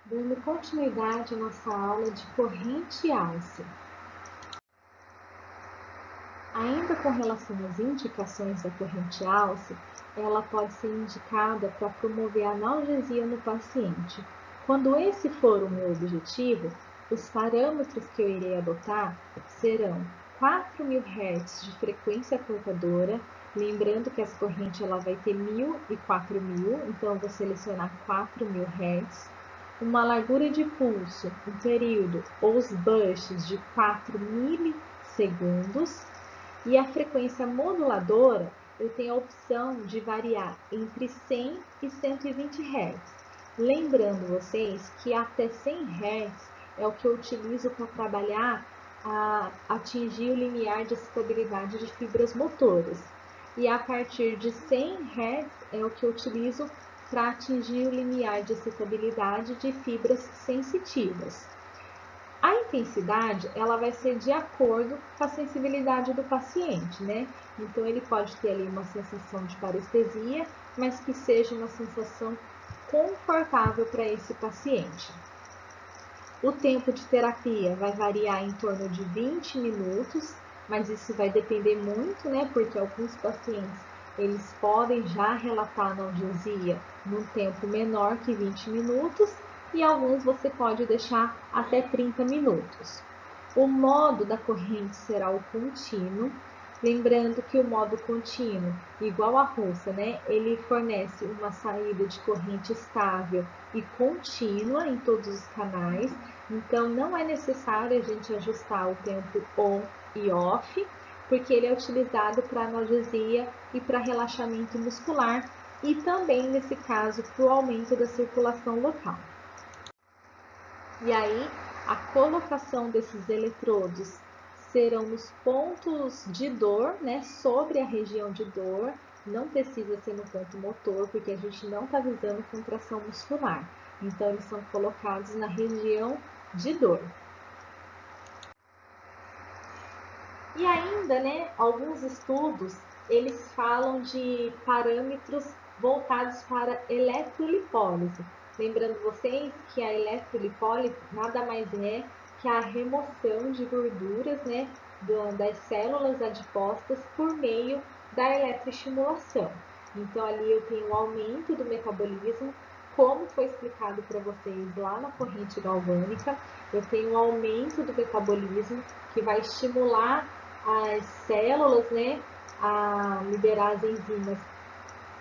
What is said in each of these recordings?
Dando continuidade à nossa aula de corrente alce. Ainda com relação às indicações da corrente alce, ela pode ser indicada para promover a analgesia no paciente. Quando esse for o meu objetivo, os parâmetros que eu irei adotar serão 4.000 Hz de frequência portadora, lembrando que essa corrente ela vai ter 1.000 e 4.000, então eu vou selecionar 4.000 Hz. Uma largura de pulso, um período ou os bursts de 4 milissegundos. E a frequência moduladora, eu tenho a opção de variar entre 100 e 120 Hz. Lembrando vocês que até 100 Hz é o que eu utilizo para trabalhar a atingir o limiar de excitabilidade de fibras motoras. E a partir de 100 Hz é o que eu utilizo para atingir o limiar de excitabilidade de fibras sensitivas. A intensidade, ela vai ser de acordo com a sensibilidade do paciente, né? Então, ele pode ter ali uma sensação de parestesia, mas que seja uma sensação confortável para esse paciente. O tempo de terapia vai variar em torno de 20 minutos, mas isso vai depender muito, né? Porque alguns pacientes, eles podem já relatar analgesia num tempo menor que 20 minutos, e alguns você pode deixar até 30 minutos. O modo da corrente será o contínuo, lembrando que o modo contínuo, igual a russa, né, ele fornece uma saída de corrente estável e contínua em todos os canais, então não é necessário a gente ajustar o tempo on e off, porque ele é utilizado para analgesia e para relaxamento muscular e também, nesse caso, para o aumento da circulação local. E aí, a colocação desses eletrodos serão nos pontos de dor, né, sobre a região de dor, não precisa ser no ponto motor, porque a gente não está visando contração muscular. Então, eles são colocados na região de dor. E ainda, né, alguns estudos, eles falam de parâmetros voltados para eletrolipólise. Lembrando vocês que a eletrolipólise nada mais é que a remoção de gorduras, né, das células adiposas por meio da eletroestimulação. Então, ali eu tenho o aumento do metabolismo, como foi explicado para vocês lá na corrente galvânica. Eu tenho um aumento do metabolismo que vai estimular as células, né, a liberar as enzimas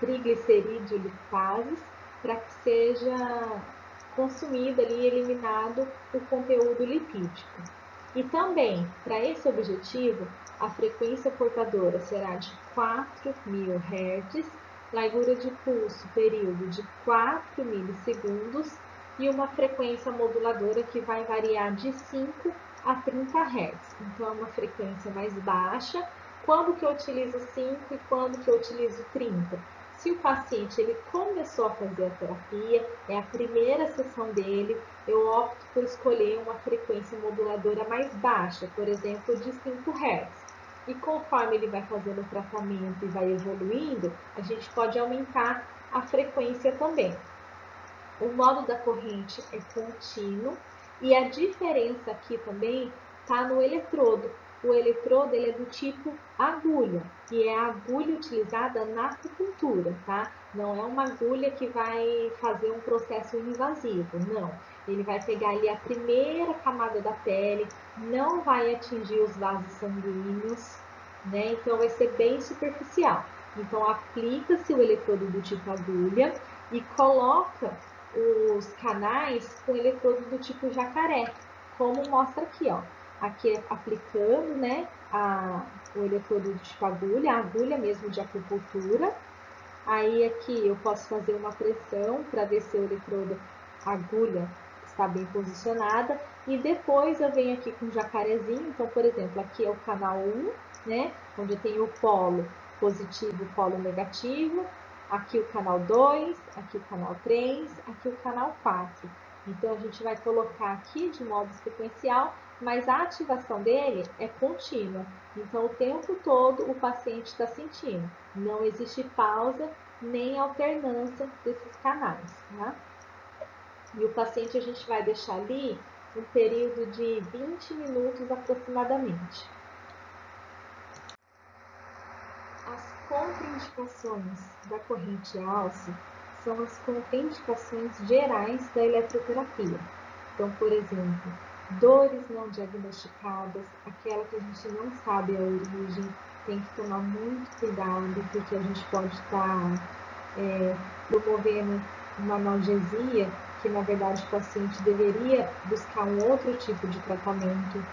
triglicerídeo-lipases para que seja consumido ali, eliminado o conteúdo lipídico. E também, para esse objetivo, a frequência portadora será de 4.000 Hz, largura de pulso, período de 4 milissegundos e uma frequência moduladora que vai variar de 5 a 30 Hz. Então, é uma frequência mais baixa. Quando que eu utilizo 5 e quando que eu utilizo 30? Se o paciente ele começou a fazer a terapia, é a primeira sessão dele, eu opto por escolher uma frequência moduladora mais baixa, por exemplo, de 5 Hz. E conforme ele vai fazendo o tratamento e vai evoluindo, a gente pode aumentar a frequência também. O modo da corrente é contínuo e a diferença aqui também está no eletrodo. O eletrodo ele é do tipo agulha, que é a agulha utilizada na acupuntura, tá? Não é uma agulha que vai fazer um processo invasivo, não. Ele vai pegar ali a primeira camada da pele, não vai atingir os vasos sanguíneos, né? Então vai ser bem superficial. Então aplica-se o eletrodo do tipo agulha e coloca os canais com eletrodo do tipo jacaré, como mostra aqui, ó. Aqui é aplicando, né, o eletrodo do tipo agulha, a agulha mesmo de acupuntura. Aí aqui eu posso fazer uma pressão para ver se o eletrodo agulha está bem posicionada. E depois eu venho aqui com o jacarezinho. Então, por exemplo, aqui é o canal 1, né, onde eu tenho o polo positivo e o polo negativo. Aqui o canal 2, aqui o canal 3, aqui o canal 4. Então, a gente vai colocar aqui de modo sequencial, mas a ativação dele é contínua. Então, o tempo todo o paciente está sentindo. Não existe pausa nem alternância desses canais, tá? E o paciente a gente vai deixar ali um período de 20 minutos aproximadamente. As contraindicações da corrente alça são as contraindicações gerais da eletroterapia. Então, por exemplo, dores não diagnosticadas, aquela que a gente não sabe a origem, tem que tomar muito cuidado, porque a gente pode estar promovendo uma analgesia, que na verdade o paciente deveria buscar um outro tipo de tratamento.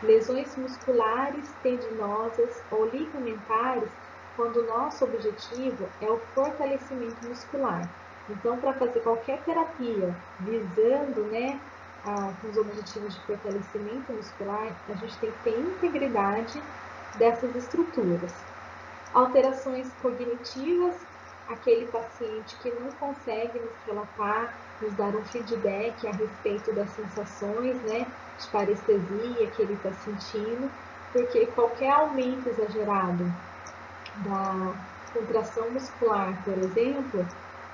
Lesões musculares, tendinosas ou ligamentares, quando o nosso objetivo é o fortalecimento muscular. Então, para fazer qualquer terapia visando, os objetivos de fortalecimento muscular, a gente tem que ter integridade dessas estruturas. Alterações cognitivas, aquele paciente que não consegue nos relatar, nos dar um feedback a respeito das sensações, de parestesia que ele está sentindo, porque qualquer aumento exagerado da contração muscular, por exemplo,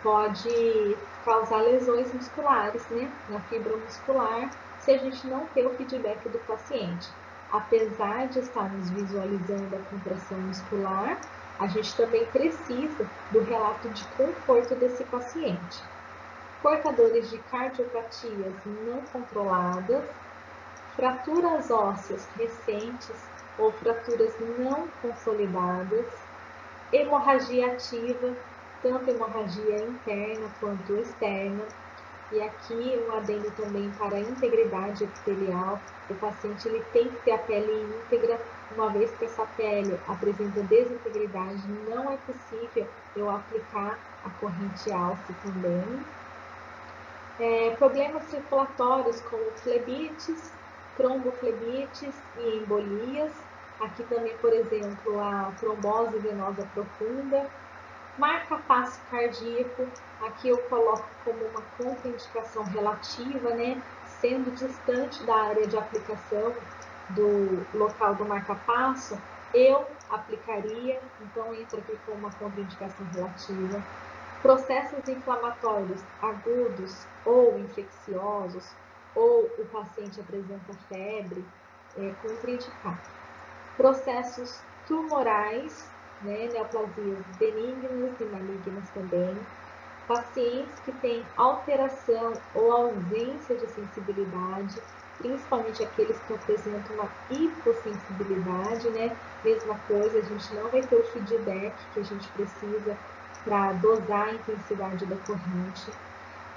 pode causar lesões musculares, na fibra muscular, se a gente não ter o feedback do paciente. Apesar de estarmos visualizando a contração muscular, a gente também precisa do relato de conforto desse paciente. Portadores de cardiopatias não controladas, fraturas ósseas recentes ou fraturas não consolidadas, hemorragia ativa, tanto hemorragia interna quanto externa. E aqui um adendo também para a integridade epitelial. O paciente ele tem que ter a pele íntegra, uma vez que essa pele apresenta desintegridade, não é possível eu aplicar a corrente alça também. Problemas circulatórios como flebites, tromboflebites e embolias. Aqui também, por exemplo, a trombose venosa profunda. Marca-passo cardíaco, aqui eu coloco como uma contraindicação relativa, sendo distante da área de aplicação do local do marca-passo, eu aplicaria, então entra aqui como uma contraindicação relativa. Processos inflamatórios agudos ou infecciosos, ou o paciente apresenta febre, contraindicado. Processos tumorais, neoplasias benignas e malignas também. Pacientes que têm alteração ou ausência de sensibilidade, principalmente aqueles que apresentam uma hipossensibilidade, Mesma coisa, a gente não vai ter o feedback que a gente precisa para dosar a intensidade da corrente.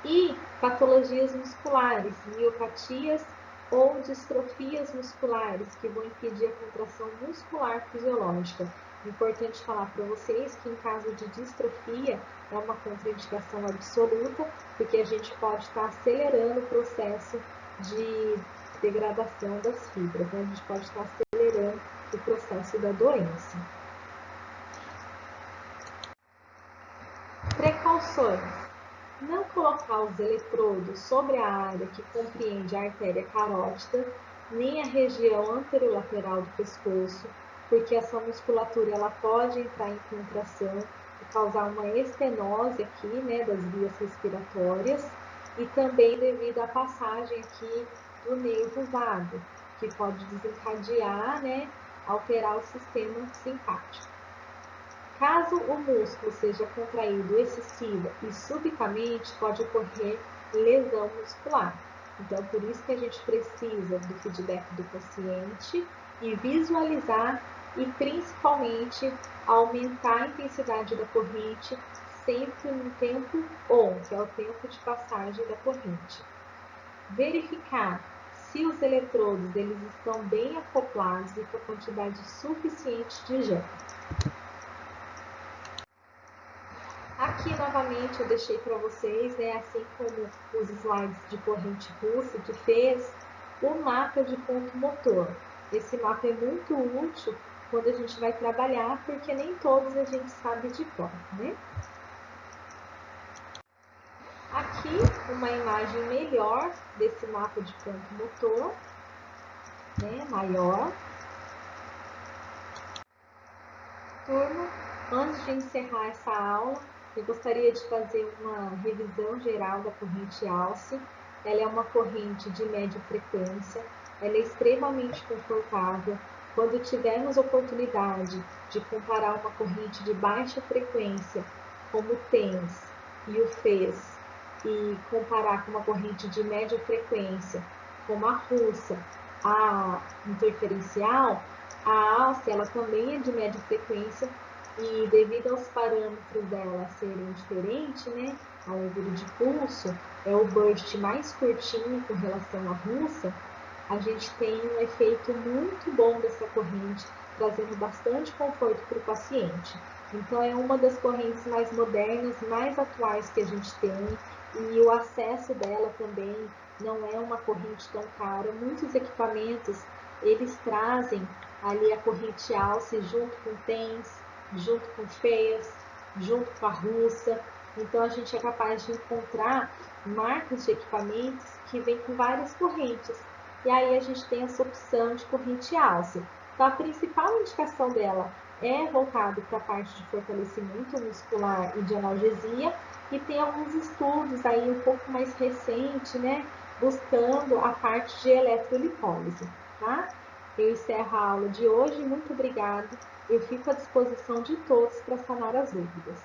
E patologias musculares, miopatias ou distrofias musculares, que vão impedir a contração muscular fisiológica. Importante falar para vocês que em caso de distrofia é uma contraindicação absoluta, porque a gente pode estar acelerando o processo de degradação das fibras, A gente pode estar acelerando o processo da doença. Precauções. Não colocar os eletrodos sobre a área que compreende a artéria carótida, nem a região anterolateral do pescoço, porque essa musculatura ela pode entrar em contração e causar uma estenose aqui, das vias respiratórias, e também devido à passagem aqui do nervo vago, que pode desencadear, alterar o sistema simpático. Caso o músculo seja contraído excessiva e subitamente, pode ocorrer lesão muscular. Então, por isso que a gente precisa do feedback do paciente e visualizar e, principalmente, aumentar a intensidade da corrente sempre no tempo on, que é o tempo de passagem da corrente. Verificar se os eletrodos eles estão bem acoplados e com a quantidade suficiente de gel. Aqui, novamente, eu deixei para vocês, assim como os slides de corrente Russell que fez, o mapa de ponto motor. Esse mapa é muito útil quando a gente vai trabalhar, porque nem todos a gente sabe de cor, Aqui, uma imagem melhor desse mapa de ponto motor, maior. Turma, antes de encerrar essa aula, Eu gostaria de fazer uma revisão geral da corrente Alce. Ela é uma corrente de média frequência, ela é extremamente confortável. Quando tivermos oportunidade de comparar uma corrente de baixa frequência, como o TENS e o FES, e comparar com uma corrente de média frequência, como a russa, a interferencial, a Alce ela também é de média frequência e devido aos parâmetros dela serem diferentes, né, a largura de pulso é o burst mais curtinho com relação à russa, a gente tem um efeito muito bom dessa corrente, trazendo bastante conforto para o paciente. Então, é uma das correntes mais modernas, mais atuais que a gente tem, e o acesso dela também não é uma corrente tão cara. Muitos equipamentos, eles trazem ali a corrente Alce junto com TENS, junto com FES, junto com a russa. Então, a gente é capaz de encontrar marcas de equipamentos que vêm com várias correntes. E aí a gente tem essa opção de corrente Alce. Então, a principal indicação dela é voltado para a parte de fortalecimento muscular e de analgesia, e tem alguns estudos aí um pouco mais recente, né, buscando a parte de eletrolipólise, tá? Eu encerro a aula de hoje, muito obrigada. Eu fico à disposição de todos para sanar as dúvidas.